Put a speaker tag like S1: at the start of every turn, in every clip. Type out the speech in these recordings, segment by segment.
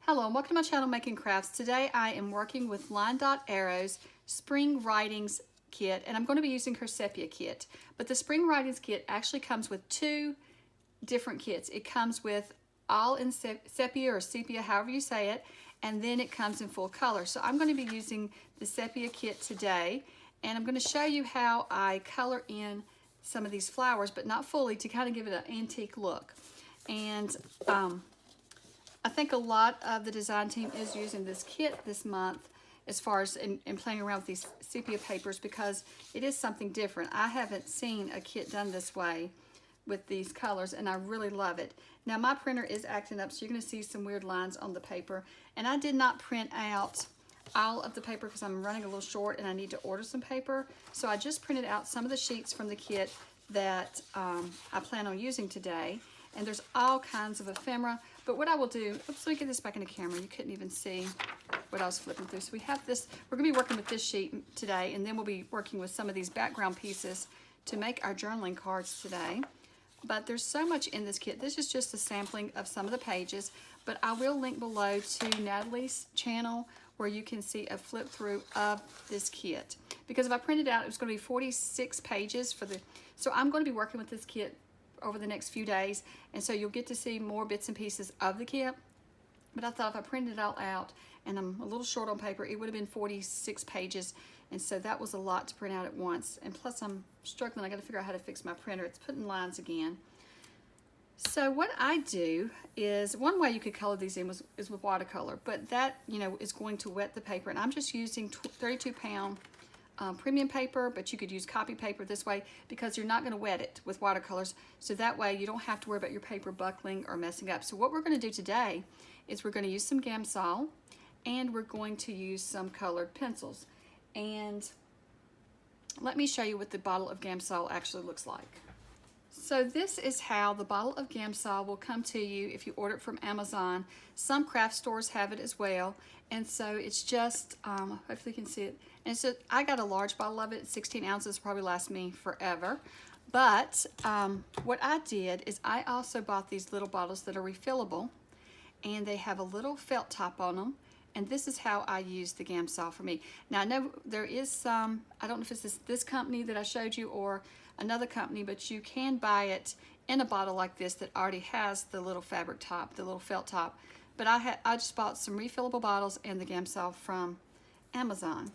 S1: Hello and welcome to my channel Making Crafts. Today I am working with Linedotarrow's Spring Writings kit, and I'm going to be using her Sepia kit. But the Spring Writings kit actually comes with two different kits. It comes with all in sepia or sepia, however you say it, and then it comes in full color. So I'm going to be using the Sepia kit today, and I'm going to show you how I color in some of these flowers, but not fully, to kind of give it an antique look. And I think a lot of the design team is using this kit this month as far as in playing around with these sepia papers, because it is something different. I haven't seen a kit done this way with these colors, and I really love it. Now my printer is acting up, so you're going to see some weird lines on the paper, and I did not print out all of the paper because I'm running a little short and I need to order some paper. So I just printed out some of the sheets from the kit that I plan on using today. And there's all kinds of ephemera. But what I will do, oops, let me get this back in the camera. You couldn't even see what I was flipping through. So we have this, we're gonna be working with this sheet today, and then we'll be working with some of these background pieces to make our journaling cards today. But there's so much in this kit. This is just a sampling of some of the pages, but I will link below to Natalie's channel where you can see a flip through of this kit. Because if I printed out, it was gonna be 46 pages for the, so I'm gonna be working with this kit over the next few days, and so you'll get to see more bits and pieces of the kit. But I thought if I printed it all out, and I'm a little short on paper, it would have been 46 pages, and so that was a lot to print out at once. And plus I'm struggling, I got to figure out how to fix my printer. It's putting lines again. So what I do is, one way you could color these in is with watercolor, but that, you know, is going to wet the paper, and I'm just using 32-pound premium paper, but you could use copy paper this way because you're not going to wet it with watercolors, so that way you don't have to worry about your paper buckling or messing up. So what we're going to do today is we're going to use some Gamsol, and we're going to use some colored pencils. And let me show you what the bottle of Gamsol actually looks like. So this is how the bottle of Gamsol will come to you if you order it from Amazon. Some craft stores have it as well, and so it's just, hopefully you can see it. And so I got a large bottle of it, 16 ounces, probably last me forever. But what I did is I also bought these little bottles that are refillable, and they have a little felt top on them. And this is how I use the Gamsol for me. Now I know there is some, I don't know if it's this company that I showed you or another company, but you can buy it in a bottle like this that already has the little fabric top, the little felt top. But I just bought some refillable bottles and the Gamsol from Amazon.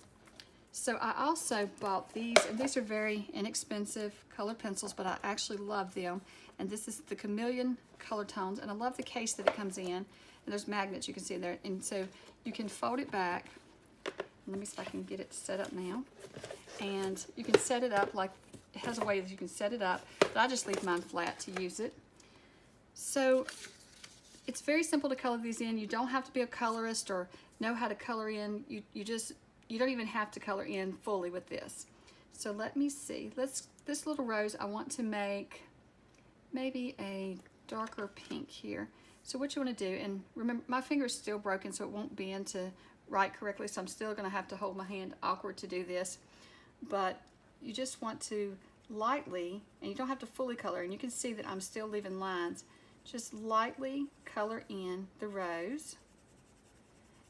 S1: So I also bought these, and these are very inexpensive colored pencils, but I actually love them. And this is the Chameleon color tones, and I love the case that it comes in. And there's magnets you can see there, and so you can fold it back. Let me see if I can get it set up now. And you can set it up like, it has a way that you can set it up, but I just leave mine flat to use it. So it's very simple to color these in. You don't have to be a colorist or know how to color in. You don't even have to color in fully with this. So let me see. This little rose, I want to make maybe a darker pink here. So what you want to do, and remember my finger's still broken, so it won't bend to write correctly, so I'm still going to have to hold my hand awkward to do this. But you just want to lightly, and you don't have to fully color, and you can see that I'm still leaving lines, just lightly color in the rose.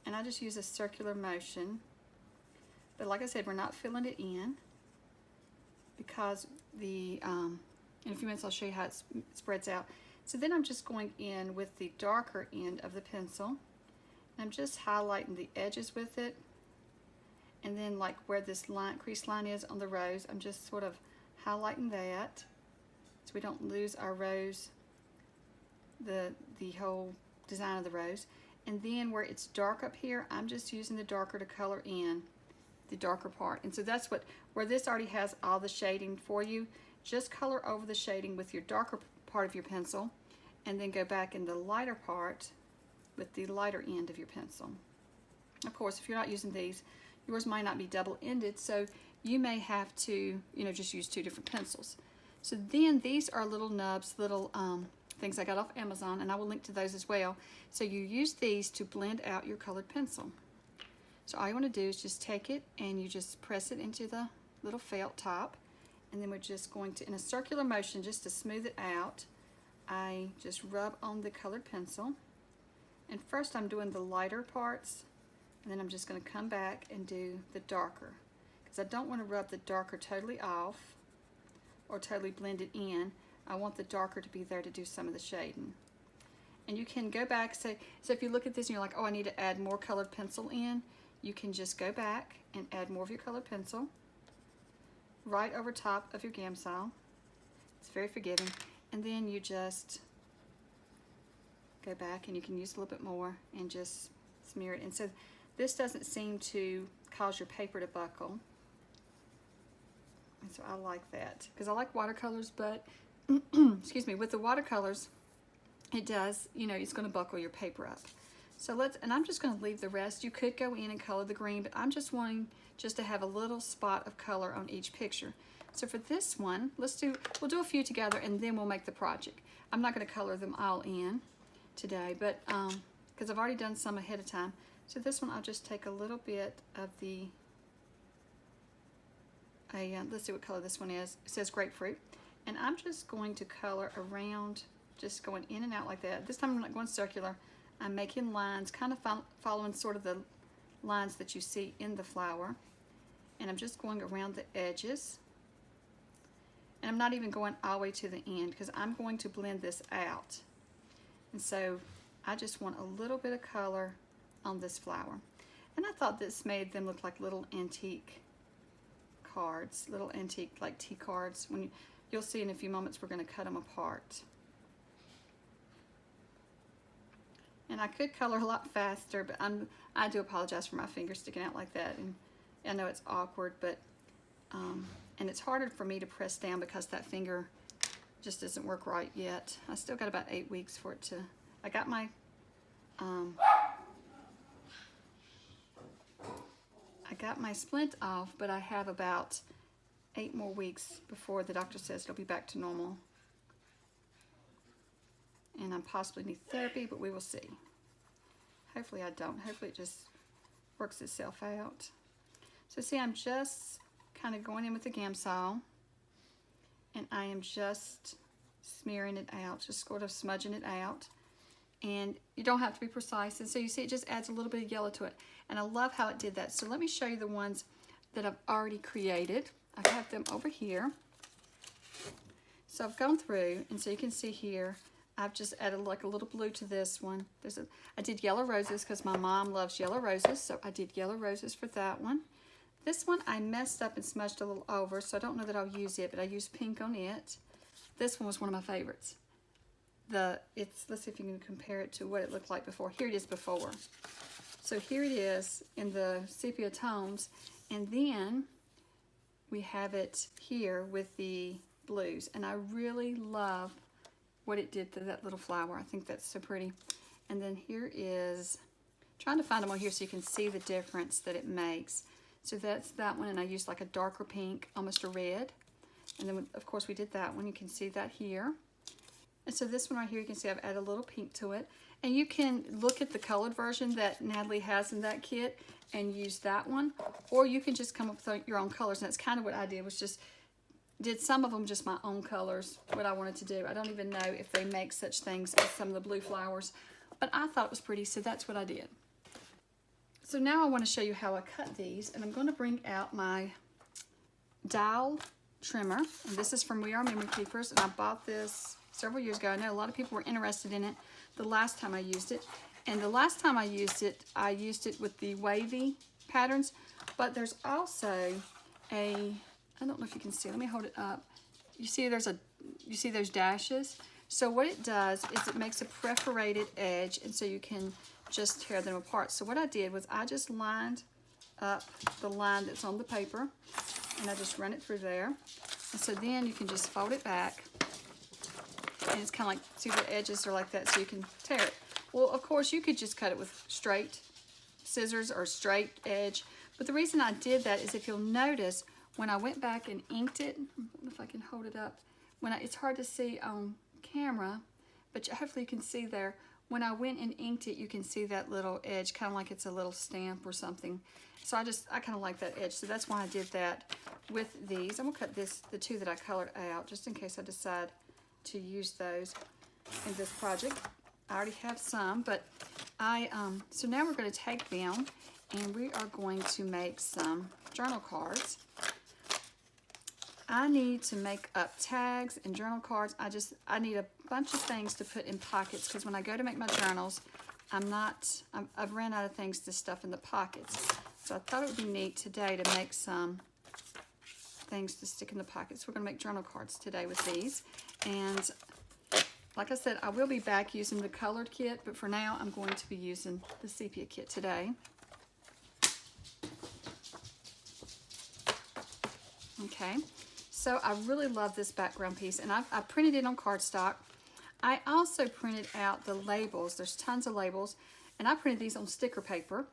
S1: And I just use a circular motion. But like I said, we're not filling it in because in a few minutes I'll show you how it spreads out. So then I'm just going in with the darker end of the pencil, and I'm just highlighting the edges with it. And then like where this crease line is on the rose, I'm just sort of highlighting that so we don't lose our rose, the whole design of the rose. And then where it's dark up here, I'm just using the darker to color in the darker part. And so that's where this already has all the shading for you, just color over the shading with your darker part of your pencil, and then go back in the lighter part with the lighter end of your pencil. Of course, if you're not using these, yours might not be double-ended, so you may have to, you know, just use two different pencils. So then these are little nubs, little things I got off Amazon, and I will link to those as well. So you use these to blend out your colored pencil. So all you want to do is just take it and you just press it into the little felt top, and then we're just going to, in a circular motion, just to smooth it out, I just rub on the colored pencil, And first I'm doing the lighter parts, and then I'm just going to come back and do the darker, because I don't want to rub the darker totally off or totally blend it in. I want the darker to be there to do some of the shading. And you can go back, so if you look at this and you're like, oh, I need to add more colored pencil in, you can just go back and add more of your colored pencil right over top of your Gamsol. It's very forgiving. And then you just go back and you can use a little bit more and just smear it. And so this doesn't seem to cause your paper to buckle. And so I like that, because I like watercolors, but excuse me, with the watercolors, it does, you know, it's going to buckle your paper up. So and I'm just going to leave the rest. You could go in and color the green, but I'm just wanting just to have a little spot of color on each picture. So for this one, we'll do a few together and then we'll make the project. I'm not going to color them all in today, but because I've already done some ahead of time. So this one, I'll just take a little bit of the, let's see what color this one is. It says grapefruit. And I'm just going to color around, just going in and out like that. This time I'm not going circular. I'm making lines, kind of following sort of the lines that you see in the flower. And I'm just going around the edges. And I'm not even going all the way to the end, because I'm going to blend this out. And so I just want a little bit of color on this flower. And I thought this made them look like little antique cards, little antique like tea cards. You'll see in a few moments we're going to cut them apart. And I could color a lot faster, but I do apologize for my fingers sticking out like that. And I know it's awkward, but and it's harder for me to press down because that finger just doesn't work right yet. I still got about 8 weeks for it to. I got my splint off, but I have about 8 more weeks before the doctor says it'll be back to normal. And I possibly need therapy, but we will see. Hopefully I don't. Hopefully it just works itself out. So see, I'm just kind of going in with the Gamsol, and I am just smearing it out, just sort of smudging it out. And you don't have to be precise. And so you see it just adds a little bit of yellow to it. And I love how it did that. So let me show you the ones that I've already created. I have them over here. So I've gone through, and so you can see here, I've just added like a little blue to this one. I did yellow roses because my mom loves yellow roses, so I did yellow roses for that one. This one I messed up and smudged a little over, so I don't know that I'll use it, but I used pink on it. This one was one of my favorites. Let's see if you can compare it to what it looked like before. Here it is before. So here it is in the sepia tones, and then we have it here with the blues, and I really love what it did to that little flower. I think that's so pretty. And then here is, trying to find them on here so you can see the difference that it makes. So that's that one, and I used like a darker pink, almost a red. And then of course we did that one. You can see that here. And so this one right here, you can see I've added a little pink to it. And you can look at the colored version that Natalie has in that kit and use that one. Or you can just come up with your own colors. And that's kind of what I did, was just did some of them just my own colors, what I wanted to do. I don't even know if they make such things as some of the blue flowers, but I thought it was pretty, so that's what I did. So now I want to show you how I cut these, and I'm going to bring out my dowel trimmer, and this is from We Are Memory Keepers, and I bought this several years ago. I know a lot of people were interested in it the last time I used it, and the last time I used it with the wavy patterns, but there's also I don't know if you can see, let me hold it up. You see those dashes? So what it does is it makes a perforated edge, and so you can just tear them apart. So what I did was I just lined up the line that's on the paper, and I just run it through there. And so then you can just fold it back, and it's kind of like, see the edges are like that, so you can tear it. Well, of course, you could just cut it with straight scissors or straight edge, but the reason I did that is if you'll notice, when I went back and inked it, I don't know if I can hold it up. It's hard to see on camera, but hopefully you can see there. When I went and inked it, you can see that little edge, kind of like it's a little stamp or something. So I kind of like that edge, so that's why I did that with these. I'm gonna cut the two that I colored out, just in case I decide to use those in this project. I already have some, but So now we're going to take them and we are going to make some journal cards. I need to make up tags and journal cards. I need a bunch of things to put in pockets because when I go to make my journals, I've ran out of things to stuff in the pockets. So I thought it would be neat today to make some things to stick in the pockets. We're going to make journal cards today with these. And like I said, I will be back using the colored kit, but for now I'm going to be using the sepia kit today. Okay, so I really love this background piece, and I printed it on cardstock. I also printed out the labels. There's tons of labels, and I printed these on sticker paper.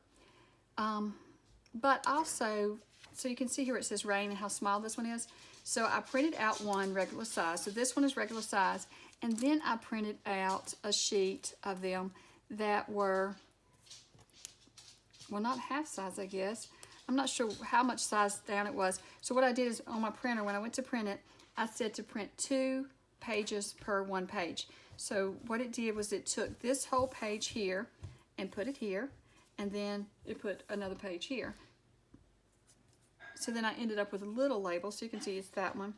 S1: But also, so you can see here it says rain and how small this one is. So I printed out one regular size. So this one is regular size. And then I printed out a sheet of them that were, well, not half size, I guess. I'm not sure how much size down it was. So what I did is on my printer, when I went to print it, I said to print 2 pages per 1 page. So what it did was it took this whole page here and put it here, and then it put another page here. So then I ended up with a little label, so you can see it's that one.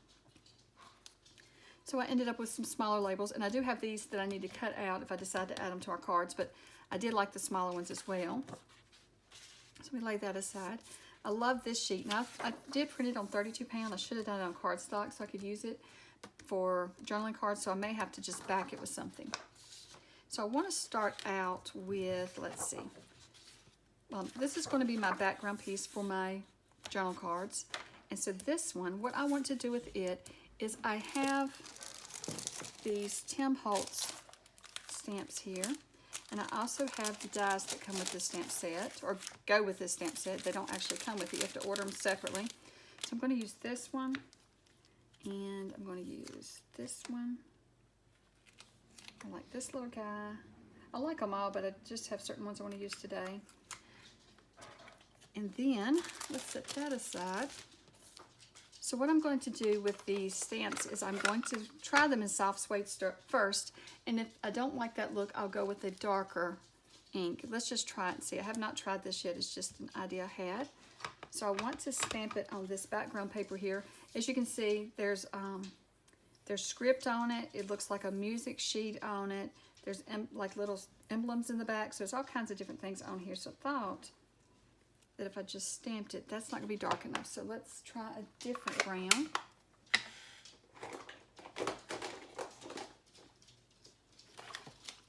S1: So I ended up with some smaller labels, and I do have these that I need to cut out if I decide to add them to our cards, but I did like the smaller ones as well. So we lay that aside. I love this sheet. Now, I did print it on 32 pound. I should have done it on cardstock so I could use it for journaling cards, so I may have to just back it with something. So I want to start out with, let's see. This is going to be my background piece for my journal cards. And so this one, what I want to do with it is I have these Tim Holtz stamps here. And I also have the dies that come with this stamp set, or go with this stamp set. They don't actually come with it. You have to order them separately. So I'm going to use this one, and I'm going to use this one. I like this little guy. I like them all, but I just have certain ones I want to use today. And then, let's set that aside. So what I'm going to do with these stamps is I'm going to try them in soft suede first, and if I don't like that look, I'll go with a darker ink. Let's just try it and see. I have not tried this yet. It's just an idea I had. So I want to stamp it on this background paper here. As you can see, there's script on it. It looks like a music sheet on it. There's like little emblems in the back. So there's all kinds of different things on here. So I thought that if I just stamped it, that's not going to be dark enough. So let's try a different brown.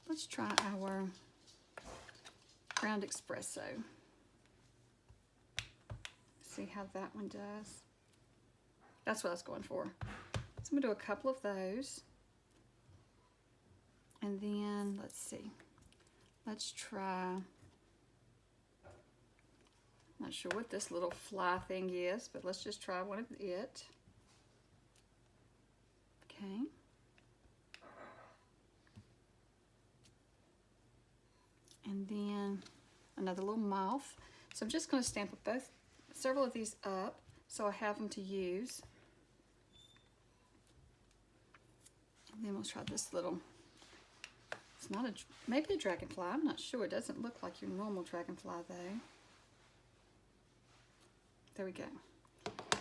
S1: Let's try our ground espresso. See how that one does. That's what I was going for. So I'm going to do a couple of those. And then, let's see. Let's try... Not sure what this little fly thing is, but let's just try one of it. Okay. And then another little moth. So I'm just going to stamp several of these up so I have them to use. And then we'll try this little, it's not maybe a dragonfly, I'm not sure. It doesn't look like your normal dragonfly though. There we go.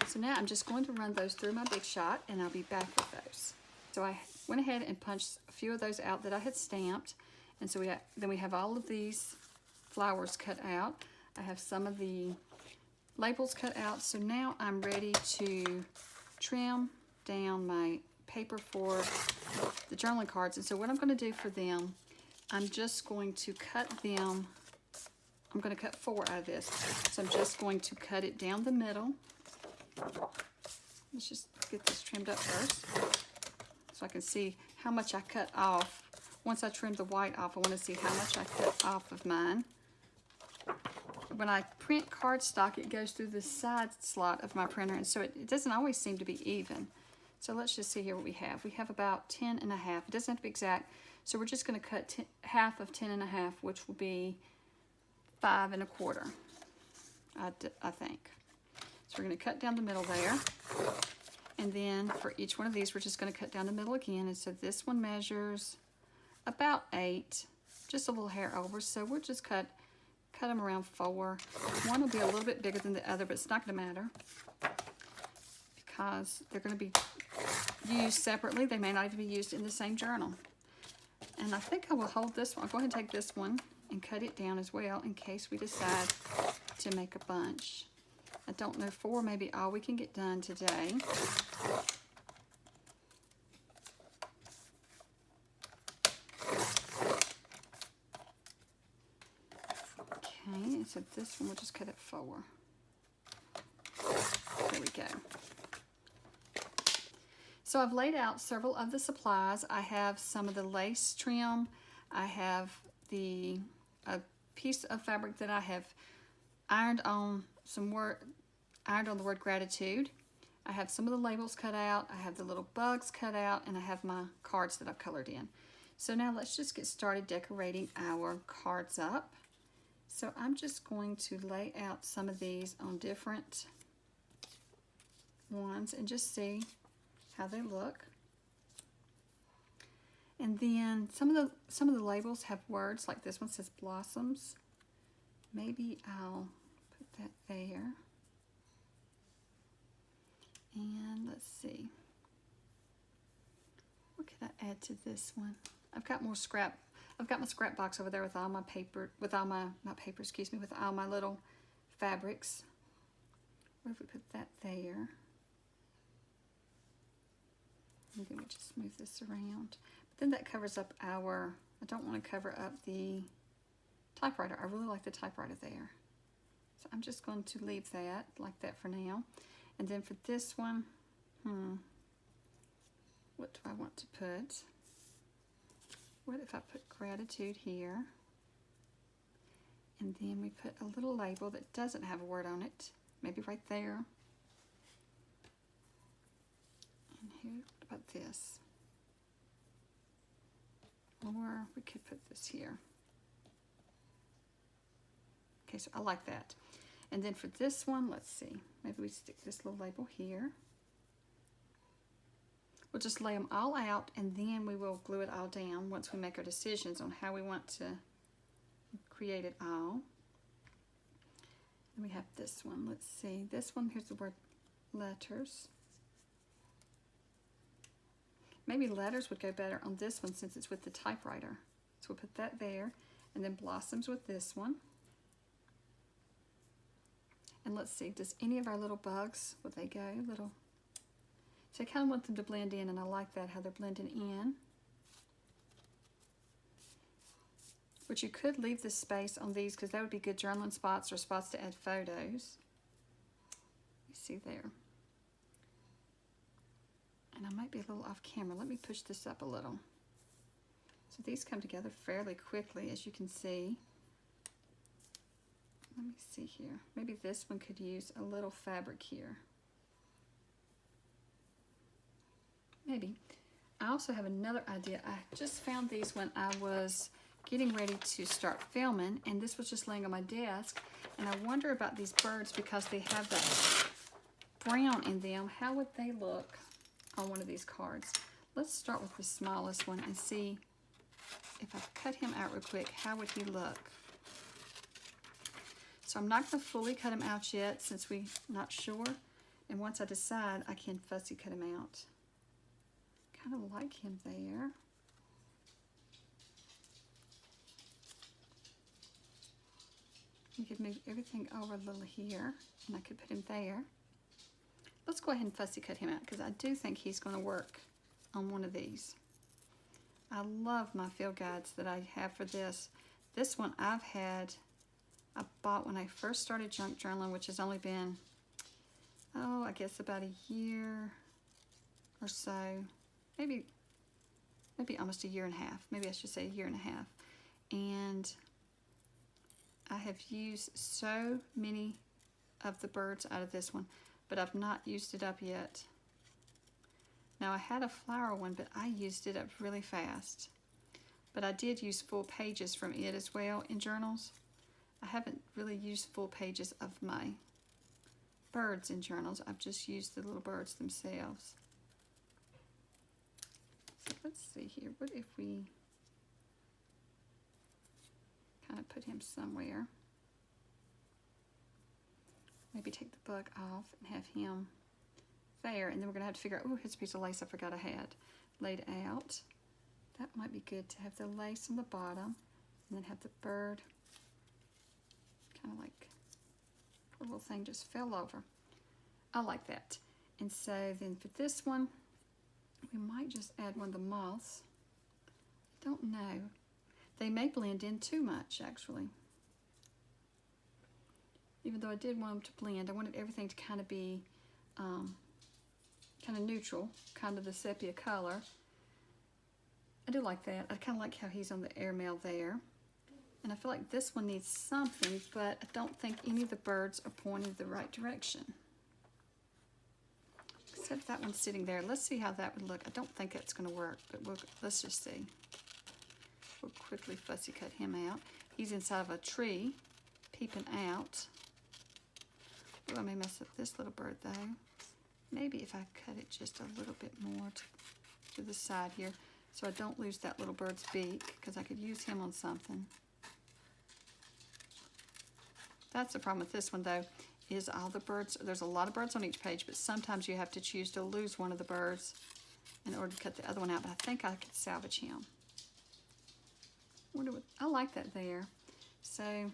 S1: So now I'm just going to run those through my Big Shot, and I'll be back with those. So I went ahead and punched a few of those out that I had stamped, and so then we have all of these flowers cut out. I have some of the labels cut out, so now I'm ready to trim down my paper for the journaling cards. And so what I'm going to do for them, I'm just going to cut them. I'm going to cut 4 out of this. So I'm just going to cut it down the middle. Let's just get this trimmed up first so I can see how much I cut off. Once I trim the white off, I want to see how much I cut off of mine. When I print cardstock, it goes through the side slot of my printer, and so it doesn't always seem to be even. So let's just see here what we have. We have about 10 and a half. It doesn't have to be exact. So we're just going to cut half of 10 and a half, which will be 5 1/4, I think. So we're going to cut down the middle there. And then for each one of these, we're just going to cut down the middle again. And so this one measures about 8, just a little hair over. So we'll just cut them around 4. One will be a little bit bigger than the other, but it's not going to matter because they're going to be used separately. They may not even be used in the same journal. And I think I will hold this one. I'll go ahead and take this one and cut it down as well in case we decide to make a bunch. I don't know, 4 may be all we can get done today. Okay, so this one we'll just cut at 4. There we go. So I've laid out several of the supplies. I have some of the lace trim. I have a piece of fabric that I have ironed on the word gratitude. I have some of the labels cut out. I have the little bugs cut out, and I have my cards that I've colored in. So now let's just get started decorating our cards up. So I'm just going to lay out some of these on different ones and just see how they look. And then some of the labels have words, like this one says blossoms. Maybe I'll put that there. And let's see. What can I add to this one? I've got more scrap. I've got my scrap box over there with all my paper, with all my little fabrics. What if we put that there? And then we just move this around. But then that covers up I don't want to cover up the typewriter. I really like the typewriter there. So I'm just going to leave that like that for now. And then for this one, what do I want to put? What if I put gratitude here? And then we put a little label that doesn't have a word on it. Maybe right there. And here, what about this? Or we could put this here. Okay, so I like that. And then for this one, let's see. Maybe we stick this little label here. We'll just lay them all out, and then we will glue it all down once we make our decisions on how we want to create it all. And we have this one. Let's see. This one, here's the word letters. Maybe letters would go better on this one since it's with the typewriter. So we'll put that there. And then blossoms with this one. And let's see, does any of our little bugs, would they go? So I kind of want them to blend in, and I like that, how they're blending in. But you could leave this space on these because that would be good journaling spots or spots to add photos. You see there. And I might be a little off camera. Let me push this up a little. So these come together fairly quickly, as you can see. Let me see here. Maybe this one could use a little fabric here. Maybe. I also have another idea. I just found these when I was getting ready to start filming, and this was just laying on my desk. And I wonder about these birds because they have that brown in them. How would they look on one of these cards? Let's start with the smallest one and see if I cut him out real quick, how would he look? So I'm not going to fully cut him out yet since we're not sure. And once I decide, I can fussy cut him out. Kind of like him there. You could move everything over a little here, and I could put him there. Let's go ahead and fussy cut him out because I do think he's going to work on one of these. I love my field guides that I have for this. This one I bought when I first started junk journaling, which has only been, I guess about a year or so. Maybe almost a year and a half. Maybe I should say a year and a half. And I have used so many of the birds out of this one, but I've not used it up yet. Now I had a flower one, but I used it up really fast. But I did use full pages from it as well in journals. I haven't really used full pages of my birds in journals. I've just used the little birds themselves. So let's see here. What if we kind of put him somewhere. Maybe take the bug off and have him there, and then we're going to have to figure out, oh, here's a piece of lace I forgot I had laid out. That might be good to have the lace on the bottom, and then have the bird kind of like, poor little thing just fell over. I like that. And so then for this one, we might just add one of the moths. I don't know. They may blend in too much, actually. Even though I did want them to blend, I wanted everything to kind of be kind of neutral, kind of the sepia color. I do like that. I kind of like how he's on the airmail there. And I feel like this one needs something, but I don't think any of the birds are pointing the right direction. Except that one's sitting there. Let's see how that would look. I don't think that's going to work, but let's just see. We'll quickly fussy cut him out. He's inside of a tree, peeping out. Oh, I may mess up this little bird though. Maybe if I cut it just a little bit more to the side here, so I don't lose that little bird's beak, because I could use him on something. That's the problem with this one though, is all the birds, there's a lot of birds on each page, but sometimes you have to choose to lose one of the birds in order to cut the other one out, but I think I could salvage him. I like that there. So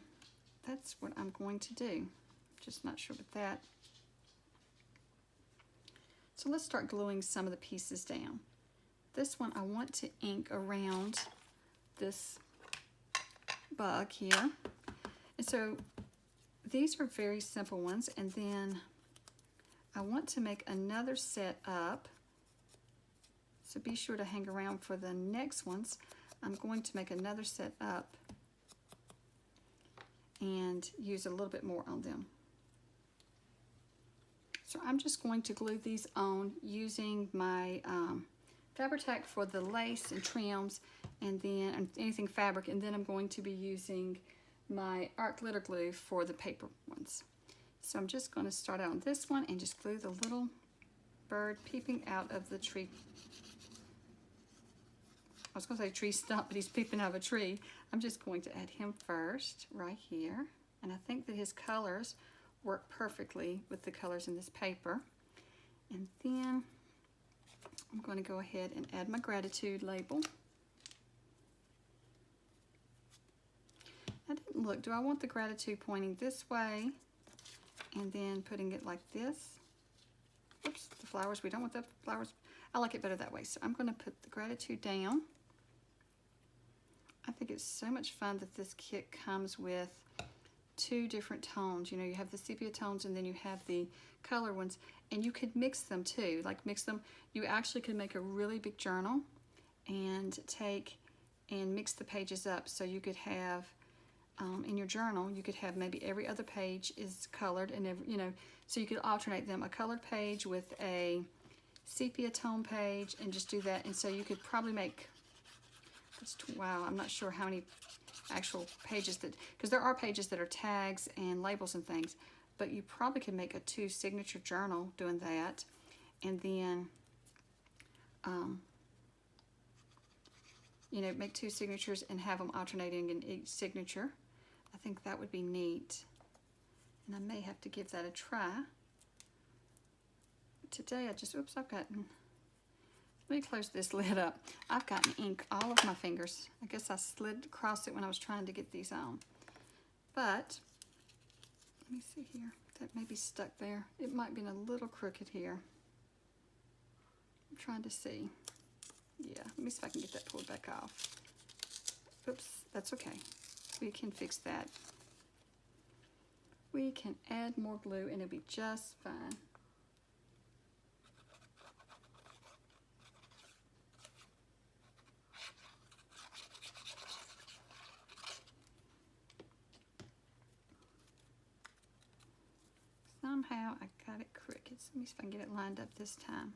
S1: that's what I'm going to do. Just not sure about that. So let's start gluing some of the pieces down. This one I want to ink around this bug here. And so these are very simple ones, and then I want to make another set up. So be sure to hang around for the next ones. I'm going to make another set up and use a little bit more on them. So I'm just going to glue these on using my Fabri-Tac for the lace and trims, and then anything fabric, and then I'm going to be using my art glitter glue for the paper ones. So I'm just going to start out on this one and just glue the little bird peeping out of the tree. I was going to say tree stump, but he's peeping out of a tree. I'm just going to add him first right here, and I think that his colors work perfectly with the colors in this paper. And then I'm going to go ahead and add my gratitude label. I didn't look. Do I want the gratitude pointing this way and then putting it like this? Oops, the flowers. We don't want the flowers. I like it better that way. So I'm going to put the gratitude down. I think it's so much fun that this kit comes with two different tones. You know, you have the sepia tones and then you have the color ones, and you could mix them too. Like mix them. You actually could make a really big journal and take and mix the pages up. So you could have in your journal, you could have maybe every other page is colored, and every, you know, so you could alternate them, a colored page with a sepia tone page, and just do that. And so you could probably make, wow, I'm not sure how many actual pages that, because there are pages that are tags and labels and things, but you probably could make a 2 signature journal doing that, and then you know, make 2 signatures and have them alternating in each signature. I think that would be neat, and I may have to give that a try. Today I just, oops, I've gotten, let me close this lid up. I've gotten ink all over my fingers. I guess I slid across it when I was trying to get these on. But, let me see here. That may be stuck there. It might be a little crooked here. I'm trying to see. Yeah, let me see if I can get that pulled back off. Oops, that's okay. We can fix that. We can add more glue and it'll be just fine. Somehow I got it crooked. So let me see if I can get it lined up this time.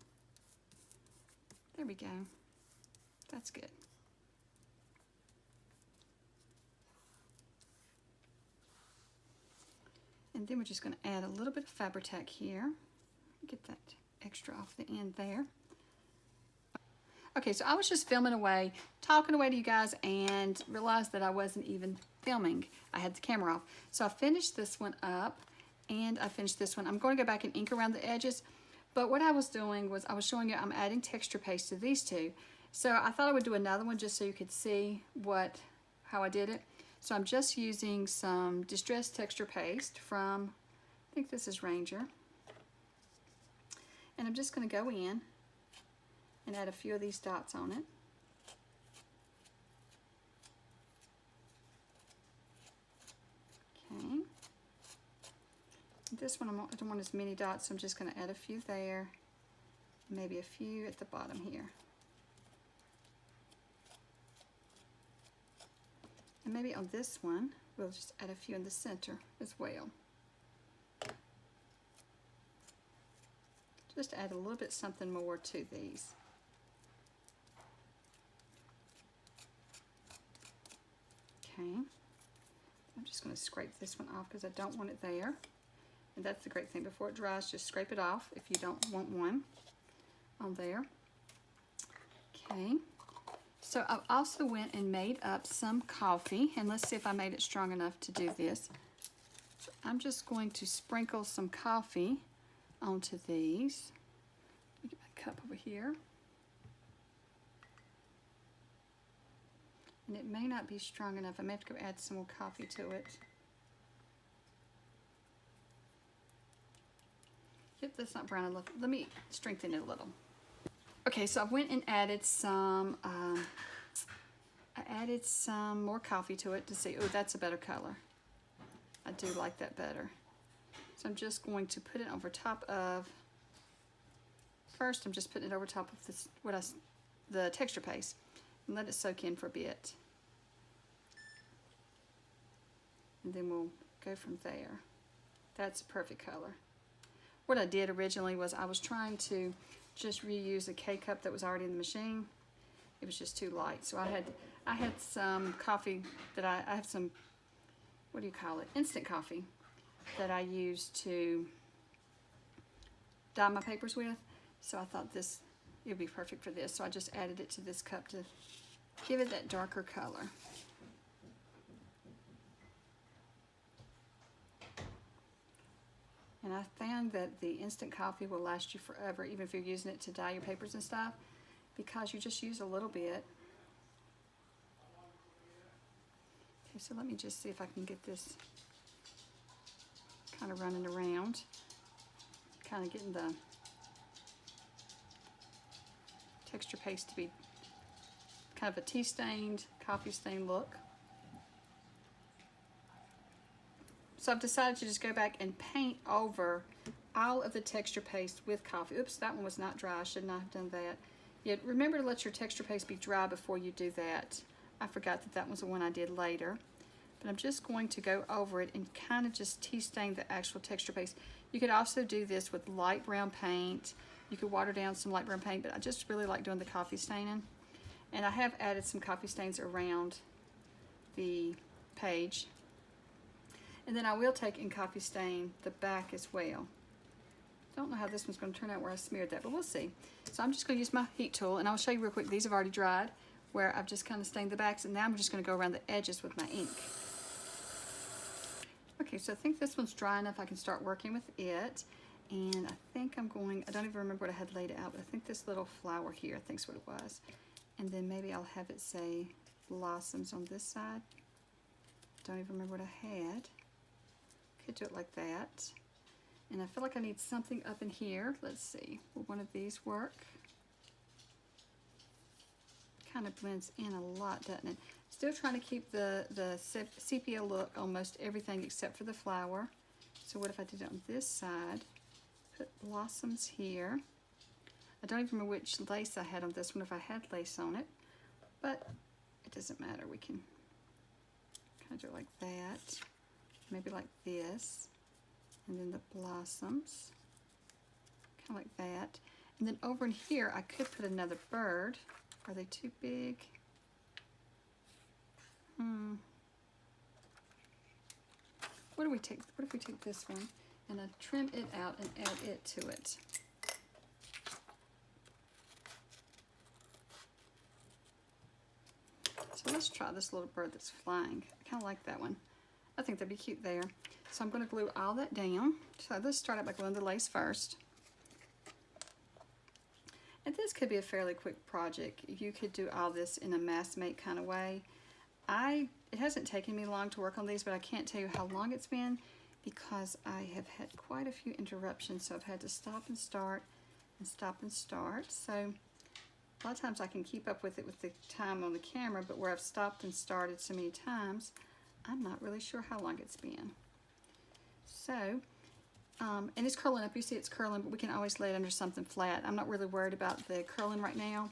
S1: There we go. That's good. And then we're just going to add a little bit of Fabri-Tac here. Get that extra off the end there. Okay, so I was just filming away, talking away to you guys, and realized that I wasn't even filming. I had the camera off. So I finished this one up, and I finished this one. I'm going to go back and ink around the edges, but what I was doing was I was showing you I'm adding texture paste to these two. So I thought I would do another one just so you could see how I did it. So I'm just using some distressed texture paste from, I think this is Ranger. And I'm just going to go in and add a few of these dots on it. Okay. This one I don't want as many dots, so I'm just going to add a few there, maybe a few at the bottom here. And maybe on this one, we'll just add a few in the center as well. Just add a little bit something more to these. Okay. I'm just going to scrape this one off because I don't want it there. And that's the great thing. Before it dries, just scrape it off if you don't want one on there. Okay. So I also went and made up some coffee, and let's see if I made it strong enough to do this. So I'm just going to sprinkle some coffee onto these. Let me get my cup over here. And it may not be strong enough. I may have to go add some more coffee to it. Yep, that's not brown enough. Let me strengthen it a little. Okay, so I went and added some, more coffee to it to see, oh, that's a better color. I do like that better. So I'm just going to put it over top of, first I'm just putting it over top of this, the texture paste, and let it soak in for a bit. And then we'll go from there. That's a perfect color. What I did originally was I was trying to just reuse a K-cup that was already in the machine. It was just too light. So I had some coffee that I have some, what do you call it? Instant coffee that I used to dye my papers with. So I thought it would be perfect for this. So I just added it to this cup to give it that darker color. And I found that the instant coffee will last you forever, even if you're using it to dye your papers and stuff, because you just use a little bit. Okay, so let me just see if I can get this kind of running around, kind of getting the texture paste to be kind of a tea-stained, coffee-stained look. So I've decided to just go back and paint over all of the texture paste with coffee. Oops, that one was not dry. I should not have done that. Yet remember to let your texture paste be dry before you do that. I forgot that was the one I did later. But I'm just going to go over it and kind of just tea stain the actual texture paste. You could also do this with light brown paint. You could water down some light brown paint, but I just really like doing the coffee staining. And I have added some coffee stains around the page. And then I will take and coffee stain the back as well. Don't know how this one's going to turn out where I smeared that, but we'll see. So I'm just going to use my heat tool, and I'll show you real quick. These have already dried, where I've just kind of stained the backs, and now I'm just going to go around the edges with my ink. Okay, so I think this one's dry enough. I can start working with it. And I think I don't even remember what I had laid out, but I think this little flower here, I think is what it was. And then maybe I'll have it say blossoms on this side. Don't even remember what I had. Could do it like that. And I feel like I need something up in here. Let's see, will one of these work? Kind of blends in a lot, doesn't it? Still trying to keep the sepia look on most everything except for the flower. So what if I did it on this side? Put blossoms here. I don't even remember which lace I had on this one, if I had lace on it, but it doesn't matter. We can kind of do it like that. Maybe like this, and then the blossoms, kind of like that. And then over in here, I could put another bird. Are they too big? What if we take this one and I trim it out and add it to it? So let's try this little bird that's flying. I kind of like that one. I think that'd be cute there. So I'm going to glue all that down. So let's start out by gluing the lace first. And this could be a fairly quick project. You could do all this in a mass make kind of way. It hasn't taken me long to work on these, but I can't tell you how long it's been because I have had quite a few interruptions. So I've had to stop and start and stop and start. So a lot of times I can keep up with it with the time on the camera, but where I've stopped and started so many times, I'm not really sure how long it's been. So, and it's curling up. You see it's curling, but we can always lay it under something flat. I'm not really worried about the curling right now.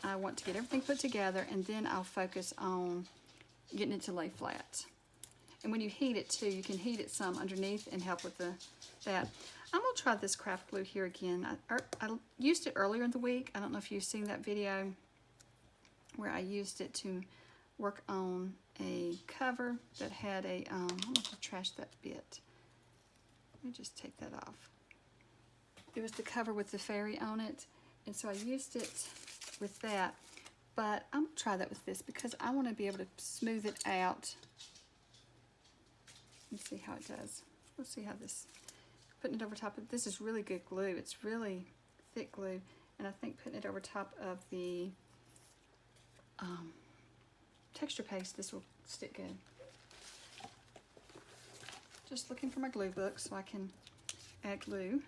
S1: I want to get everything put together, and then I'll focus on getting it to lay flat. And when you heat it too, you can heat it some underneath and help with that. I'm going to try this craft glue here again. I used it earlier in the week. I don't know if you've seen that video where I used it to work on a cover that had a, I'm going to trash that bit. Let me just take that off. It was the cover with the fairy on it, and so I used it with that, but I'm going to try that with this because I want to be able to smooth it out and see how it does. Let's see how this, putting it over top of, this is really good glue. It's really thick glue, and I think putting it over top of the texture paste, this will stick good. Just looking for my glue book so I can add glue.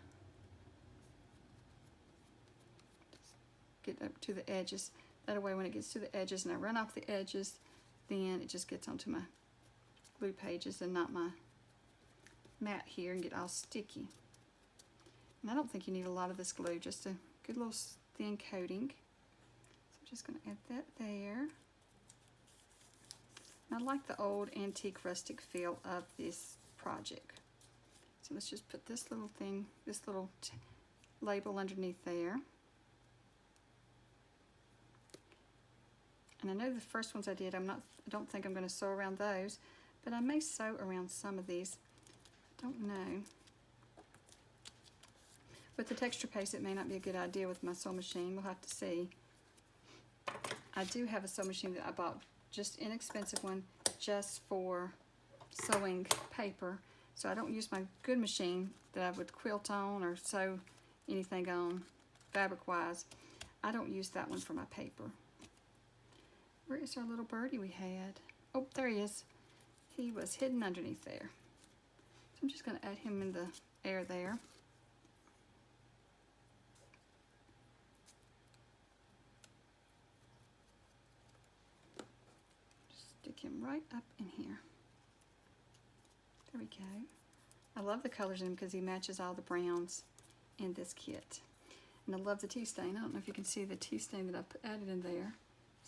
S1: Get up to the edges. That way when it gets to the edges and I run off the edges, then it just gets onto my glue pages and not my mat here and get all sticky. And I don't think you need a lot of this glue, just a good little thin coating. So I'm just going to add that there. And I like the old antique rustic feel of this project. So let's just put this little thing, this little label underneath there. And I know the first ones I did, I don't think I'm going to sew around those, but I may sew around some of these. I don't know. With the texture paste, it may not be a good idea with my sewing machine. We'll have to see. I do have a sewing machine that I bought, just inexpensive one, just for sewing paper. So I don't use my good machine that I would quilt on or sew anything on fabric-wise. I don't use that one for my paper. Where is our little birdie we had? Oh, there he is. He was hidden underneath there. So I'm just going to add him in the air there. Just stick him right up in here. There we go. I love the colors in him because he matches all the browns in this kit. And I love the tea stain. I don't know if you can see the tea stain that I added in there.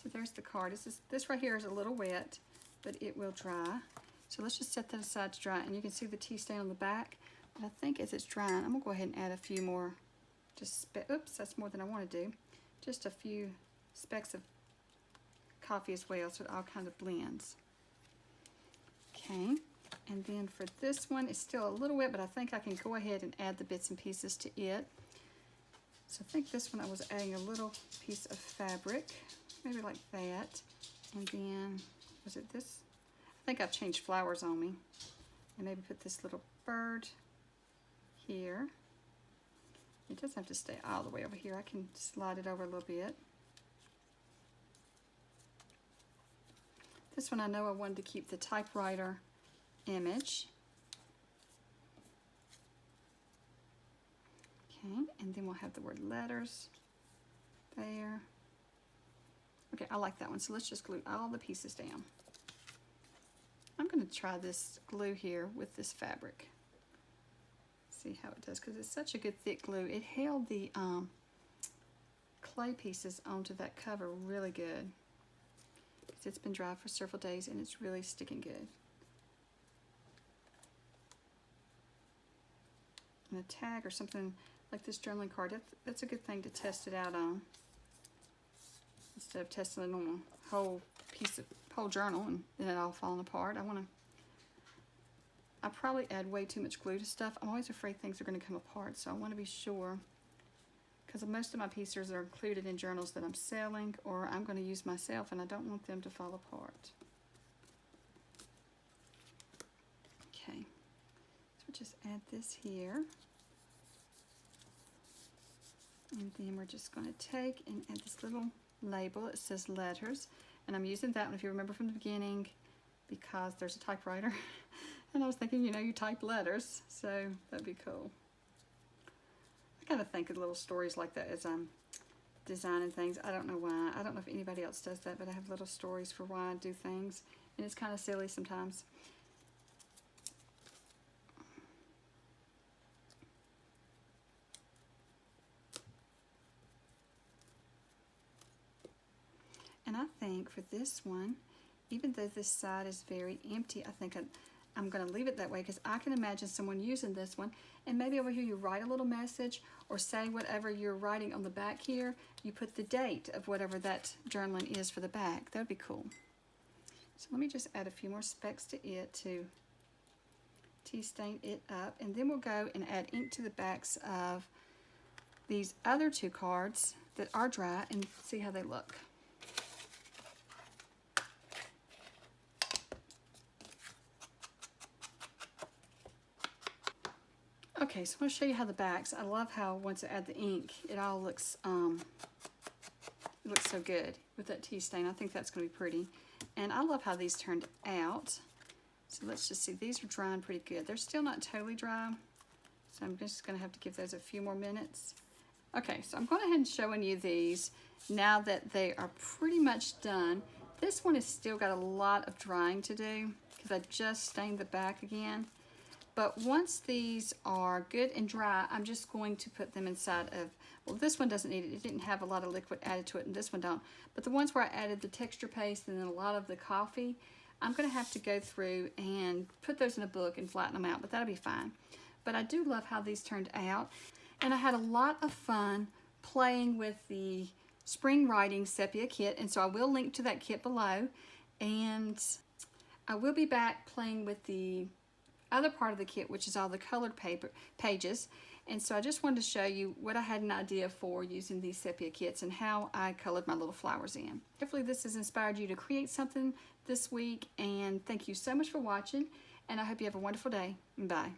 S1: So there's the card. This right here is a little wet, but it will dry. So let's just set that aside to dry. And you can see the tea stain on the back. But I think as it's drying, I'm going to go ahead and add a few more, oops, that's more than I want to do. Just a few specks of coffee as well, so it all kind of blends. Okay, and then for this one, it's still a little wet, but I think I can go ahead and add the bits and pieces to it. So I think this one I was adding a little piece of fabric. Maybe like that, and then, was it this? I think I've changed flowers on me. And maybe put this little bird here. It doesn't have to stay all the way over here. I can slide it over a little bit. This one I know I wanted to keep the typewriter image. Okay, and then we'll have the word letters there. Okay, I like that one, so let's just glue all the pieces down. I'm going to try this glue here with this fabric. See how it does, because it's such a good thick glue. It held the clay pieces onto that cover really good. It's been dry for several days and it's really sticking good. And a tag or something like this journaling card, that's a good thing to test it out on. Instead of testing it on a whole whole journal and then it all falling apart. I probably add way too much glue to stuff. I'm always afraid things are going to come apart, so I want to be sure. because most of my pieces are included in journals that I'm selling or I'm going to use myself, and I don't want them to fall apart. Okay, so we'll just add this here. And then we're just going to take and add this little label. It says letters, and I'm using that one, if you remember from the beginning, because there's a typewriter. And I was thinking, you know, you type letters, so that'd be cool. I kind of think of little stories like that as I'm designing things. I don't know why. I don't know if anybody else does that, but I have little stories for why I do things, and it's kind of silly sometimes. And I think for this one, even though this side is very empty, I think I'm going to leave it that way, because I can imagine someone using this one, and maybe over here you write a little message or say whatever you're writing on the back here. You put the date of whatever that journaling is for the back. That would be cool. So let me just add a few more specks to it to tea stain it up, and then we'll go and add ink to the backs of these other two cards that are dry and see how they look. Okay, so I'm going to show you how the backs. I love how once I add the ink, it all looks so good with that tea stain. I think that's going to be pretty. And I love how these turned out. So let's just see. These are drying pretty good. They're still not totally dry, so I'm just going to have to give those a few more minutes. Okay, so I'm going ahead and showing you these now that they are pretty much done. This one has still got a lot of drying to do because I just stained the back again. But once these are good and dry, I'm just going to put them inside of, well, this one doesn't need it. It didn't have a lot of liquid added to it, and this one don't. But the ones where I added the texture paste and then a lot of the coffee, I'm going to have to go through and put those in a book and flatten them out, but that'll be fine. But I do love how these turned out. And I had a lot of fun playing with the Spring Writing Sepia kit, and so I will link to that kit below. And I will be back playing with the other part of the kit, which is all the colored pages. And so I just wanted to show you what I had an idea for using these sepia kits and how I colored my little flowers in. Hopefully this has inspired you to create something this week, and thank you so much for watching, and I hope you have a wonderful day. Bye.